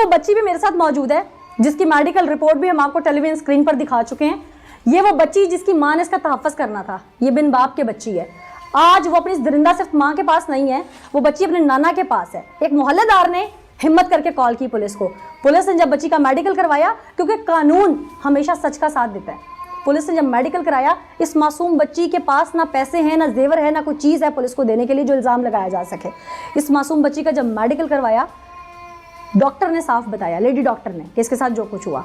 वो बच्ची भी मेरे साथ मौजूद है जिसकी मेडिकल रिपोर्ट भी हम आपको टेलीविजन स्क्रीन पर दिखा चुके हैं। ये वो बच्ची जिसकी माँ ने इसका तहफ़्फ़ुज़ करना था। ये बिन बाप के बच्ची है। आज वो अपनी इस दरिंदा सिर्फ माँ के पास नहीं है, वो बच्ची अपने नाना के पास है। एक मोहल्लेदार ने हिम्मत करके कॉल की पुलिस को। पुलिस ने जब बच्ची का मेडिकल करवाया, क्योंकि कानून हमेशा सच का साथ देता है, पुलिस ने जब मेडिकल कराया, इस मासूम बच्ची के पास ना पैसे हैं, ना जेवर है, ना कोई चीज़ है पुलिस को देने के लिए जो इल्ज़ाम लगाया जा सके। इस मासूम बच्ची का जब मेडिकल करवाया, डॉक्टर ने साफ बताया, लेडी डॉक्टर ने, कि इसके साथ जो कुछ हुआ।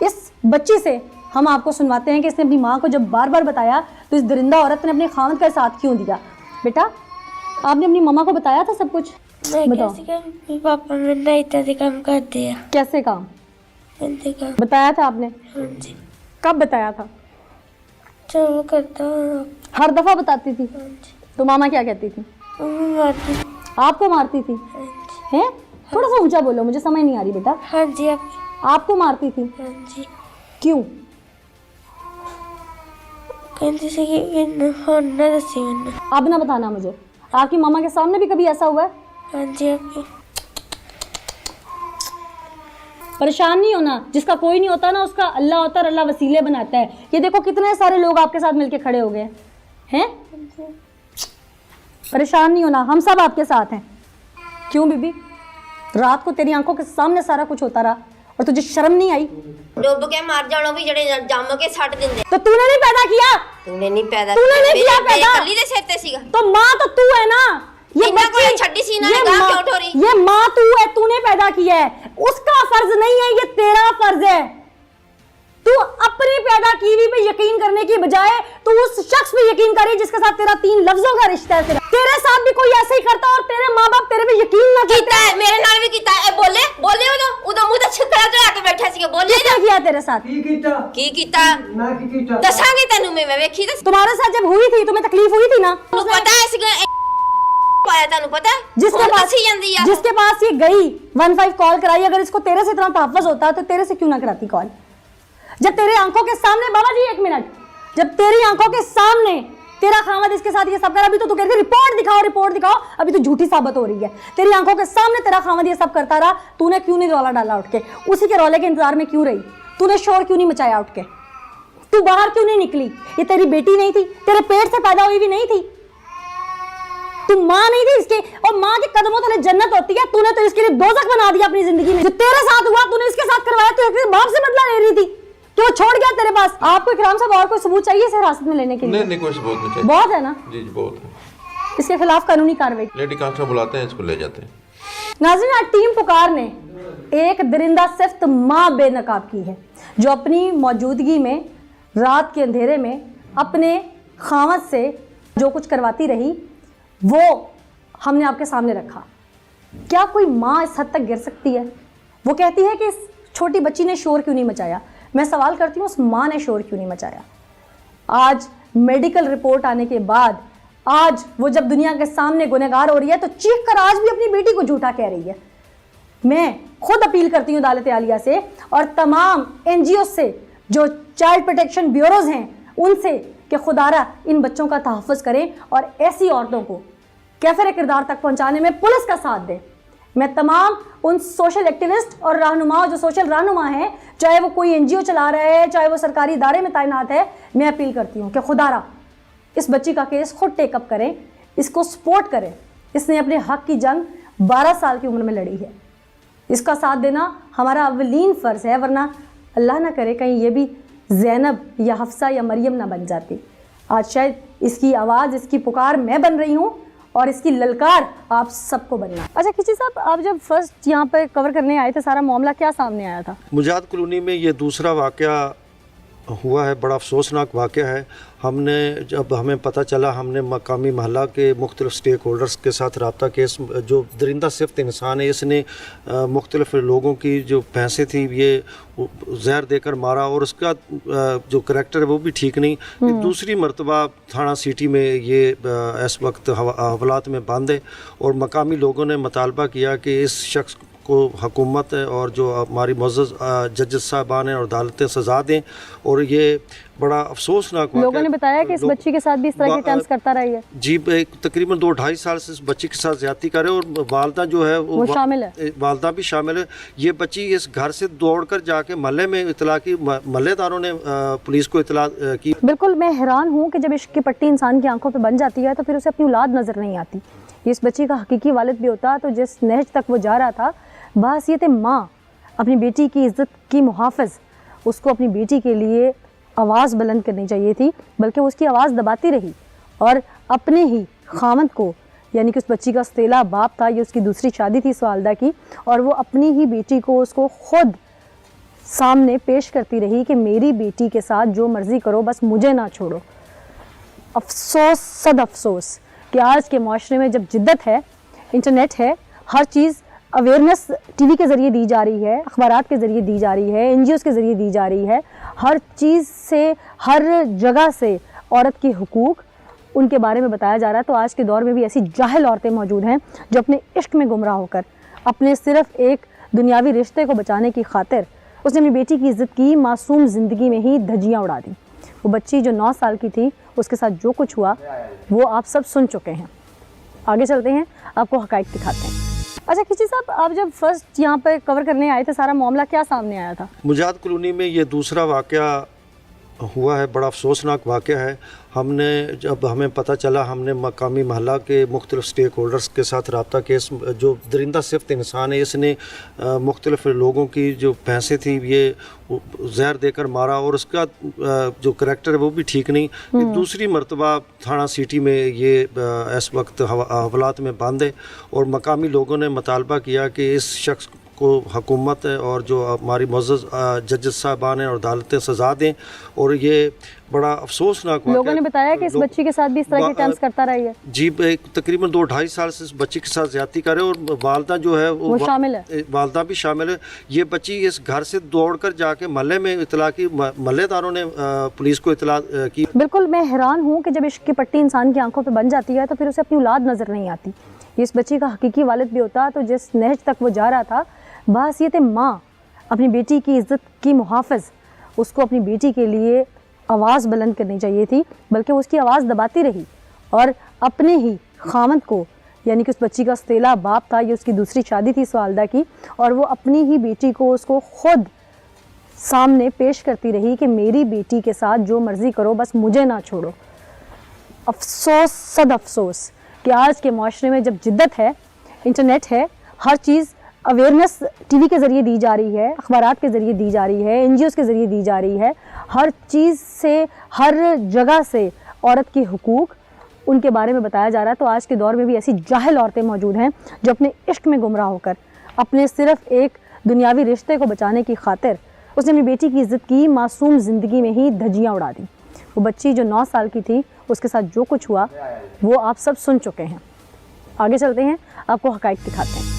इस बच्ची से हम आपको सुनवाते हैं कि इसने अपनी माँ को जब बार बार बताया तो इस दरिंदा औरत ने अपने खामद का साथ क्यों दिया। बेटा, आपने अपनी मम्मा को बताया था सब कुछ? बताओ। पापा ने इत्यादि काम कर दिया। कैसे काम? काम बताया था आपने? हाँ जी। कब बताया था? जो करता हूँ। हर दफा बताती थी? हाँ जी। तो मामा क्या कहती थी? मारती। आपको मारती थी? हाँ जी। हैं? थोड़ा सा ऊंचा बोलो, मुझे समझ नहीं आ रही बेटा। हाँ जी। आपको मारती थी? हाँ जी। क्यों? कहती थी कि ना दसी मैंने। अब ना बताना मुझे। आपकी मामा के सामने भी कभी ऐसा हुआ है? हाँ जी। परेशान नहीं होना, जिसका कोई नहीं होता ना उसका अल्लाह होता है, अल्लाह वसीले बनाता है। ये देखो कितने सारे लोग आपके साथ मिलके खड़े हो गए हैं। परेशान नहीं होना, हम सब आपके साथ हैं। क्यों बीबी, रात को तेरी आंखों के सामने सारा कुछ होता रहा और तुझे शर्म नहीं आई? डुब के मर जानो भी जड़े जम के सट दिंदे। तो तूने नहीं पैदा किया? तूने नहीं पैदा किया पैदा? कल्ली दे सिर ते सीगा। तो माँ तो तू है ना। ये इतना कोई छड्डी सी ना गा क्यों ठोरी? ये माँ तू है, तूने पैदा किया है। उसका फर्ज नहीं है, ये तेरा फर्ज है। तू अपनी पैदा की हुई पे यकीन करने की बजाय तू उस शख्स पे यकीन करे जिसके साथ तेरा 3 लफ्जों का रिश्ता है। तेरे साथ भी कोई ऐसे ही करता और तेरे माँ बाप तेरे पे यकीन ना कीता है, मेरे नाल भी कीता है। बोले उदो मुंह ते छिकड़ा चढ़ा के बैठा सी। बोले किसने किया तेरे साथ? की कीता दसांगी तेनू मैं वेखी दस। तुम्हारे साथ जब हुई थी तुम्हें तकलीफ हुई थी ना? तू पता है इस पाया तेनू पता है जिसके पास ये गई 15 कॉल कराई, अगर इसको तेरे से इतना तहफ़्फ़ुज़ होता तो तेरे से क्यों ना कराती कॉल? जब तेरे आंखों के सामने, बाबा जी एक मिनट, जब तेरी आंखों के सामने तेरा खामद इसके साथ ये सब कर, अभी तो तू कहती रिपोर्ट दिखाओ, अभी तो झूठी साबित हो रही है। तेरी आंखों के सामने तेरा खामद ये सब करता रहा, तूने क्यों नहीं रौला डाला उठ के? उसी के रौले के इंतजार में क्यों रही? तूने शोर क्यों नहीं मचाया उठ के? तू बाहर क्यों नहीं निकली? ये तेरी बेटी नहीं थी? तेरे पेट से पैदा हुई भी नहीं थी? तू माँ नहीं थी इसके? और माँ के कदमों तले जन्नत होती है, तूने तो इसके लिए दोज़ख बना दिया अपनी जिंदगी में। जो तेरे साथ हुआ तूने इसके साथ करवाया, तू एक बाप से बदला ले रही थी कि वो छोड़ गया तेरे पास। आपको इकराम साहब और कोई सबूत चाहिए इसे हिरासत में लेने के लिए? नहीं, कोई सबूत नहीं चाहिए। बहुत है ना? जी बहुत है। इसके खिलाफ कानूनी कार्रवाई। लेडी कांस्टेबल बुलाते हैं, इसको ले जाते हैं। नाज़रीन, आज टीम पुकार ने एक दरिंदा सिफ्त माँ बेनकाब की है, जो अपनी मौजूदगी में रात के अंधेरे में अपने खामद से जो कुछ करवाती रही वो हमने आपके सामने रखा। क्या कोई माँ इस हद तक गिर सकती है? वो कहती है कि इस छोटी बच्ची ने शोर क्यों नहीं मचाया। मैं सवाल करती हूँ, उस माँ ने शोर क्यों नहीं मचाया? आज मेडिकल रिपोर्ट आने के बाद, आज वो जब दुनिया के सामने गुनहगार हो रही है तो चीख कर आज भी अपनी बेटी को झूठा कह रही है। मैं खुद अपील करती हूँ अदालत आलिया से और तमाम NGO से, जो चाइल्ड प्रोटेक्शन ब्यूरोज हैं, उनसे कि खुदारा इन बच्चों का तहफ़्फ़ुज़ करें और ऐसी औरतों को कैफिर किरदार तक पहुंचाने में पुलिस का साथ दें। मैं तमाम उन सोशल एक्टिविस्ट और रहनुमाओं, जो सोशल रहनुमा हैं, चाहे वो कोई NGO चला रहा है, चाहे वो सरकारी इदारे में तैनात है, मैं अपील करती हूँ कि खुदारा इस बच्ची का केस खुद टेकअप करें, इसको सपोर्ट करें। इसने अपने हक की जंग 12 साल की उम्र में लड़ी है। इसका साथ देना हमारा अवलीन फ़र्ज़ है, वरना अल्लाह ना करे कहीं ये भी ज़ैनब या हफ्सा या मरियम ना बन जाती। आज शायद इसकी आवाज़, इसकी पुकार मैं बन रही हूँ और इसकी ललकार आप सबको बनना। अच्छा खिची साहब, आप जब फर्स्ट यहाँ पर कवर करने आए थे, सारा मामला क्या सामने आया था? मुजाद कॉलोनी में ये दूसरा वाक़या हुआ है, बड़ा अफसोसनाक वाक़या है। जब हमें पता चला, हमने मकामी महल्ला के मुख्तलिफ स्टेक होल्डर्स के साथ रब्ता किया। जो दरिंदा सिफ्त इंसान है, इसने मुख्तलिफ लोगों की जो भैंसें थी ये जहर देकर मारा और उसका जो करैक्टर है वो भी ठीक नहीं। दूसरी मरतबा थाना सिटी में ये इस वक्त हवालात में बंद है और मकामी लोगों ने मुतालबा किया कि इस शख्स को हुकूमत और जो हमारी मुअज़्ज़ज़ जजेस साहबान हैं और अदालतें सज़ा दें। और ये बड़ा अफसोसनाक वाक़या लोगों ने बताया कि इस बच्ची के साथ भी इस तरह के अटेम्प्ट्स करता रही है। जी, तकरीबन 2-2.5 साल से इस बच्ची के साथ ज़्यादती करे और वालदा जो है वो शामिल है, वालदा भी शामिल है। ये बच्ची इस घर से दौड़कर जाके महल्ले में इतला की, महल्लेदारों ने पुलिस को इतला की। बिल्कुल मैं हैरान हूँ कि जब इश्क की पट्टी इंसान की आंखों पे बन जाती है तो फिर उसे अपनी औलाद नज़र नहीं आती। इस बच्ची का हकीकी वालिद भी होता तो जिस नहज तक वो जा रहा था, बहसीयत माँ अपनी बेटी की इज़्ज़त की मुहाफ़िज़ उसको अपनी बेटी के लिए आवाज़ बुलंद करनी चाहिए थी, बल्कि उसकी आवाज़ दबाती रही और अपने ही खामद को, यानी कि उस बच्ची का सतीला बाप था, ये उसकी दूसरी शादी थी सवालदा की, और वो अपनी ही बेटी को उसको ख़ुद सामने पेश करती रही कि मेरी बेटी के साथ जो मर्ज़ी करो, बस मुझे ना छोड़ो। अफसोस सद अफसोस कि आज के माशरे में जब जिद्दत है, इंटरनेट है, हर चीज़ अवेयरनेस टीवी के ज़रिए दी जा रही है, अखबारात के ज़रिए दी जा रही है, NGOs के ज़रिए दी जा रही है, हर चीज़ से, हर जगह से औरत के हुकूक उनके बारे में बताया जा रहा है। तो आज के दौर में भी ऐसी जाहिल औरतें मौजूद हैं जो अपने इश्क में गुमराह होकर अपने सिर्फ़ एक दुनियावी रिश्ते को बचाने की खातिर उसने अपनी बेटी की इज़्ज़त की मासूम ज़िंदगी में ही धज्जियाँ उड़ा दी। वो बच्ची जो 9 साल की थी, उसके साथ जो कुछ हुआ वो आप सब सुन चुके हैं। आगे चलते हैं, आपको हक़ाइक़ दिखाते हैं। अच्छा खिची साहब, आप जब फर्स्ट यहाँ पर कवर करने आए थे, सारा मामला क्या सामने आया था? मुजाद कॉलोनी में ये दूसरा वाक़या हुआ है, बड़ा अफसोसनाक वाक़या है। हमने जब हमें पता चला, हमने मकामी महल्ला के मुख्तलिफ़ स्टेक होल्डर्स के साथ रब्ता किया। जो दरिंदा सिफ्त इंसान है, इसने मुख्तलिफ़ लोगों की जो भैंसें थी ये जहर देकर मारा और उसका जो करैक्टर है वो भी ठीक नहीं। दूसरी मरतबा थाना सिटी में ये इस वक्त हवालात में बंद है और मकामी लोगों ने मुतालबा किया कि इस शख्स को हुकूमत और जो हमारी मुअज़्ज़ज़ जजेस साहबान हैं और अदालतें सज़ा दें। और ये बड़ा अफसोसनाक लोगों ने बताया कि इस बच्ची के साथ भी इस तरह के अटेम्प्ट्स करता रही है। जी, तकरीबन 2-2.5 साल से इस बच्ची के साथ ज़्यादती करे और वालदा जो है वो शामिल है, वालदा भी शामिल है। ये बच्ची इस घर से दौड़कर जाके महल्ले में इतला की, महल्लेदारों ने पुलिस को इतला की। बिल्कुल मैं हैरान हूँ कि जब इश्क की पट्टी इंसान की आंखों पर बन जाती है तो फिर उसे अपनी औलाद नज़र नहीं आती। इस बच्ची का हकीकी वालिद भी होता तो जिस नहज तक वो जा रहा था, बहसीयत माँ अपनी बेटी की इज़्ज़त की मुहाफ़िज़ उसको अपनी बेटी के लिए आवाज़ बुलंद करनी चाहिए थी, बल्कि उसकी आवाज़ दबाती रही और अपने ही खामद को, यानी कि उस बच्ची का सतीला बाप था, ये उसकी दूसरी शादी थी सवालदा की, और वो अपनी ही बेटी को उसको ख़ुद सामने पेश करती रही कि मेरी बेटी के साथ जो मर्ज़ी करो, बस मुझे ना छोड़ो। अफसोस सद अफसोस कि आज के माशरे में जब जिद्दत है, इंटरनेट है, हर चीज़ अवेयरनेस टीवी के ज़रिए दी जा रही है, अखबारात के ज़रिए दी जा रही है, NGOs के ज़रिए दी जा रही है, हर चीज़ से, हर जगह से औरत के हुकूक उनके बारे में बताया जा रहा है। तो आज के दौर में भी ऐसी जाहिल औरतें मौजूद हैं जो अपने इश्क में गुमराह होकर अपने सिर्फ़ एक दुनियावी रिश्ते को बचाने की खातिर उसने अपनी बेटी की इज़्ज़त की मासूम ज़िंदगी में ही धज्जियाँ उड़ा दी। वो बच्ची जो 9 साल की थी, उसके साथ जो कुछ हुआ वो आप सब सुन चुके हैं। आगे चलते हैं, आपको हक़ाइक़ दिखाते हैं।